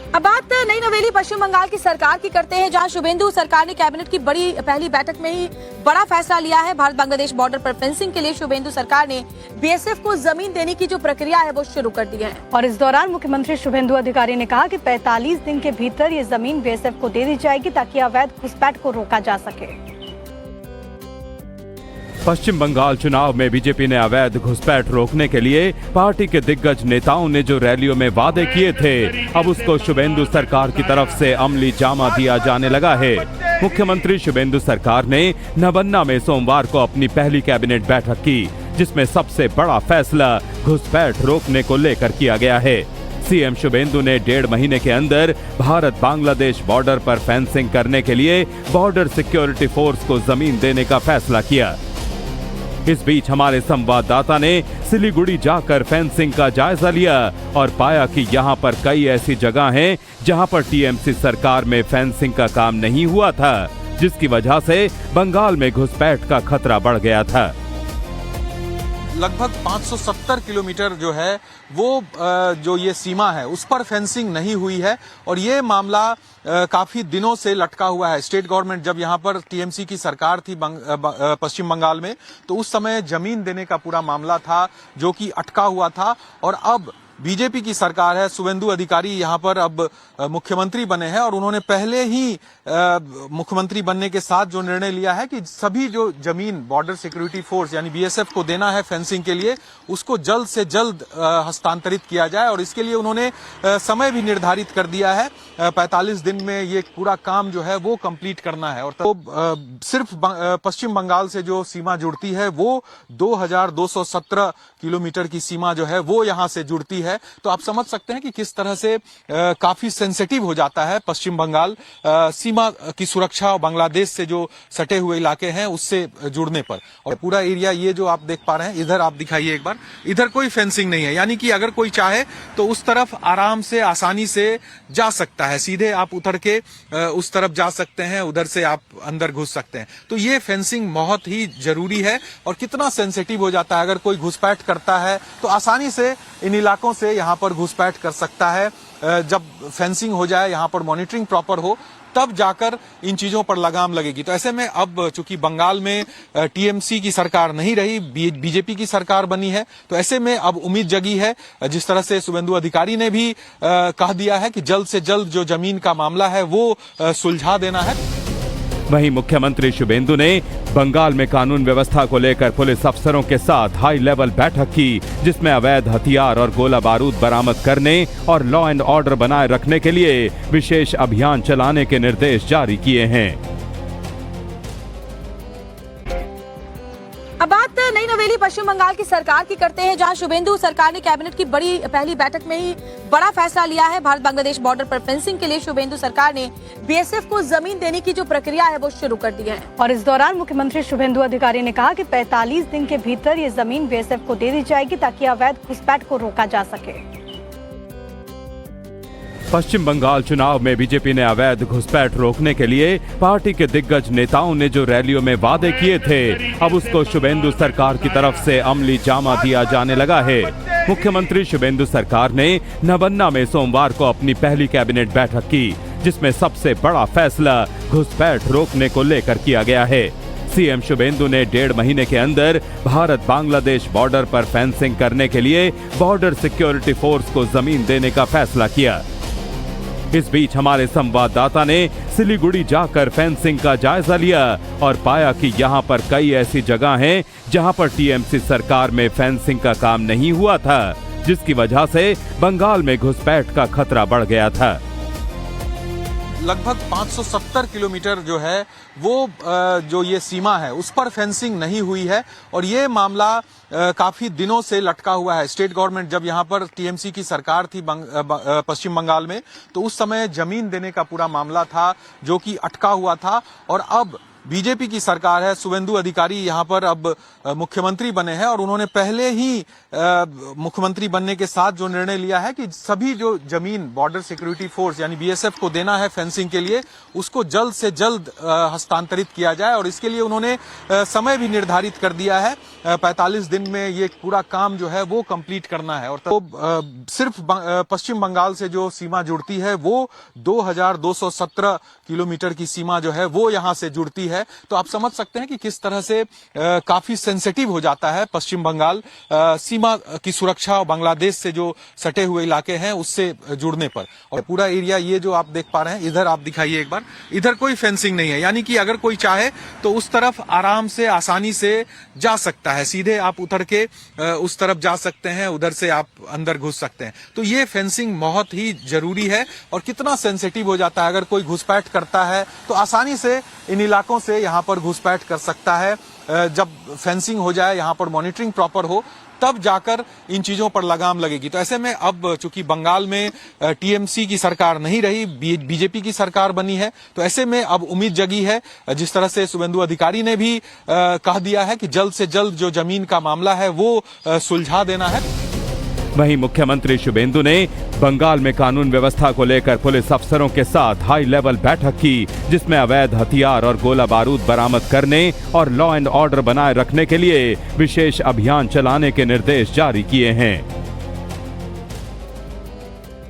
अब बात नई नवेली पश्चिम बंगाल की सरकार की करते हैं, जहां शुभेंदु सरकार ने कैबिनेट की पहली बैठक में ही बड़ा फैसला लिया है। भारत बांग्लादेश बॉर्डर पर फेंसिंग के लिए शुभेंदु सरकार ने बीएसएफ को जमीन देने की जो प्रक्रिया है वो शुरू कर दी है। और इस दौरान मुख्यमंत्री शुभेंदु अधिकारी ने कहा कि 45 दिन के भीतर ये जमीन बीएसएफ को दे दी जाएगी ताकि अवैध घुसपैठ को रोका जा सके। पश्चिम बंगाल चुनाव में बीजेपी ने अवैध घुसपैठ रोकने के लिए पार्टी के दिग्गज नेताओं ने जो रैलियों में वादे किए थे, अब उसको शुभेंदु सरकार की तरफ से अमली जामा दिया जाने लगा है। मुख्यमंत्री शुभेंदु सरकार ने नबन्ना में सोमवार को अपनी पहली कैबिनेट बैठक की, जिसमें सबसे बड़ा फैसला घुसपैठ रोकने को लेकर किया गया है। सीएम शुभेंदु ने 1.5 महीने के अंदर भारत बांग्लादेश बॉर्डर पर फेंसिंग करने के लिए बॉर्डर सिक्योरिटी फोर्स को जमीन देने का फैसला किया। इस बीच हमारे संवाददाता ने सिलीगुड़ी जाकर फेंसिंग का जायजा लिया और पाया कि यहां पर कई ऐसी जगह हैं जहां पर टीएमसी सरकार में फेंसिंग का काम नहीं हुआ था, जिसकी वजह से बंगाल में घुसपैठ का खतरा बढ़ गया था। लगभग 570 किलोमीटर जो है वो जो ये सीमा है उस पर फेंसिंग नहीं हुई है और ये मामला काफी दिनों से लटका हुआ है। स्टेट गवर्नमेंट जब यहाँ पर टीएमसी की सरकार थी पश्चिम बंगाल में, तो उस समय जमीन देने का पूरा मामला था जो कि अटका हुआ था। और अब बीजेपी की सरकार है, शुभेंदु अधिकारी यहाँ पर अब मुख्यमंत्री बने हैं और उन्होंने पहले ही मुख्यमंत्री बनने के साथ जो निर्णय लिया है कि सभी जो जमीन बॉर्डर सिक्योरिटी फोर्स यानी बीएसएफ को देना है फेंसिंग के लिए, उसको जल्द से जल्द हस्तांतरित किया जाए। और इसके लिए उन्होंने समय भी निर्धारित कर दिया है, 45 दिन में ये पूरा काम जो है वो कंप्लीट करना है। और तो सिर्फ पश्चिम बंगाल से जो सीमा जुड़ती है वो 2217 किलोमीटर की सीमा जो है वो यहाँ से जुड़ती है। तो आप समझ सकते हैं कि किस तरह से काफी सेंसिटिव हो जाता है पश्चिम बंगाल सीमा की सुरक्षा और बांग्लादेश से जो सटे हुए इलाके हैं उससे जुड़ने पर। और पूरा एरिया ये जो आप देख पा रहे हैं, इधर आप दिखाइए एक बार, इधर कोई फेंसिंग नहीं है, यानी कि अगर कोई चाहे तो उस तरफ आराम से आसानी से जा सकता है, सीधे आप उतर के उस तरफ जा सकते हैं, उधर से आप अंदर घुस सकते हैं। तो ये फेंसिंग बहुत ही जरूरी है। और कितना सेंसिटिव हो जाता है, अगर कोई घुसपैठ करता है तो आसानी से इन इलाकों से यहाँ पर घुसपैठ कर सकता है। जब फेंसिंग हो जाए, यहाँ पर मॉनिटरिंग प्रॉपर हो, तब जाकर इन चीजों पर लगाम लगेगी। तो ऐसे में अब चूंकि बंगाल में टीएमसी की सरकार नहीं रही, बीजेपी की सरकार बनी है, तो ऐसे में अब उम्मीद जगी है, जिस तरह से शुभेंदु अधिकारी ने भी कह दिया है कि जल्द से जल्द जो जमीन का मामला है वो सुलझा देना है। वहीं मुख्यमंत्री शुभेंदु ने बंगाल में कानून व्यवस्था को लेकर पुलिस अफसरों के साथ हाई लेवल बैठक की, जिसमें अवैध हथियार और गोला बारूद बरामद करने और लॉ एंड ऑर्डर बनाए रखने के लिए विशेष अभियान चलाने के निर्देश जारी किए हैं। अब बात नई नवेली पश्चिम बंगाल की सरकार की करते हैं, जहां शुभेंदु सरकार ने कैबिनेट की पहली बैठक में ही बड़ा फैसला लिया है। भारत बांग्लादेश बॉर्डर पर फेंसिंग के लिए शुभेंदु सरकार ने बीएसएफ को जमीन देने की जो प्रक्रिया है वो शुरू कर दी है। और इस दौरान मुख्यमंत्री शुभेंदु अधिकारी ने कहा कि 45 दिन के भीतर ये जमीन बीएसएफ को दे दी जाएगी ताकि अवैध घुसपैठ को रोका जा सके। पश्चिम बंगाल चुनाव में बीजेपी ने अवैध घुसपैठ रोकने के लिए पार्टी के दिग्गज नेताओं ने जो रैलियों में वादे किए थे, अब उसको शुभेंदु सरकार की तरफ से अमली जामा दिया जाने लगा है। मुख्यमंत्री शुभेंदु सरकार ने नबन्ना में सोमवार को अपनी पहली कैबिनेट बैठक की, जिसमें सबसे बड़ा फैसला घुसपैठ रोकने को लेकर किया गया है। सीएम शुभेंदु ने 1.5 महीने के अंदर भारत बांग्लादेश बॉर्डर पर फेंसिंग करने के लिए बॉर्डर सिक्योरिटी फोर्स को जमीन देने का फैसला किया। इस बीच हमारे संवाददाता ने सिलीगुड़ी जाकर फेंसिंग का जायजा लिया और पाया कि यहां पर कई ऐसी जगह हैं जहां पर टीएमसी सरकार में फेंसिंग का काम नहीं हुआ था, जिसकी वजह से बंगाल में घुसपैठ का खतरा बढ़ गया था। लगभग 570 किलोमीटर जो है वो जो ये सीमा है उस पर फेंसिंग नहीं हुई है और ये मामला काफी दिनों से लटका हुआ है। स्टेट गवर्नमेंट जब यहाँ पर टीएमसी की सरकार थी पश्चिम बंगाल में, तो उस समय जमीन देने का पूरा मामला था जो कि अटका हुआ था। और अब बीजेपी की सरकार है, शुभेंदु अधिकारी यहाँ पर अब मुख्यमंत्री बने हैं और उन्होंने पहले ही मुख्यमंत्री बनने के साथ जो निर्णय लिया है कि सभी जो जमीन बॉर्डर सिक्योरिटी फोर्स यानी बीएसएफ को देना है फेंसिंग के लिए, उसको जल्द से जल्द हस्तांतरित किया जाए और इसके लिए उन्होंने समय भी निर्धारित कर दिया है। 45 दिन में ये पूरा काम जो है वो कंप्लीट करना है। और तो सिर्फ पश्चिम बंगाल से जो सीमा जुड़ती है वो 2217 किलोमीटर की सीमा जो है वो यहां से जुड़ती है। तो आप समझ सकते हैं कि किस तरह से काफी सेंसिटिव हो जाता है पश्चिम बंगाल सीमा की सुरक्षा और बांग्लादेश से जो सटे हुए इलाके हैं उससे जुड़ने पर। और पूरा एरिया ये जो आप देख पा रहे हैं, इधर आप दिखाइए एक बार, इधर कोई फेंसिंग नहीं है, यानी कि अगर कोई चाहे तो उस तरफ आराम से आसानी से जा सकता है, सीधे आप उतर के उस तरफ जा सकते हैं, उधर से आप अंदर घुस सकते हैं। तो ये फेंसिंग बहुत ही जरूरी है। और कितना सेंसिटिव हो जाता है, अगर कोई घुसपैठ करता है तो आसानी से इन इलाकों से यहाँ पर घुसपैठ कर सकता है। जब फेंसिंग हो जाए, यहाँ पर मॉनिटरिंग प्रॉपर हो, तब जाकर इन चीजों पर लगाम लगेगी। तो ऐसे में अब चूंकि बंगाल में टीएमसी की सरकार नहीं रही, बीजेपी की सरकार बनी है, तो ऐसे में अब उम्मीद जगी है, जिस तरह से शुभेंदु अधिकारी ने भी कह दिया है कि जल्द से जल्द जो जमीन का मामला है वो सुलझा देना है। वहीं मुख्यमंत्री शुभेंदु ने बंगाल में कानून व्यवस्था को लेकर पुलिस अफसरों के साथ हाई लेवल बैठक की, जिसमें अवैध हथियार और गोला बारूद बरामद करने और लॉ एंड ऑर्डर बनाए रखने के लिए विशेष अभियान चलाने के निर्देश जारी किए हैं।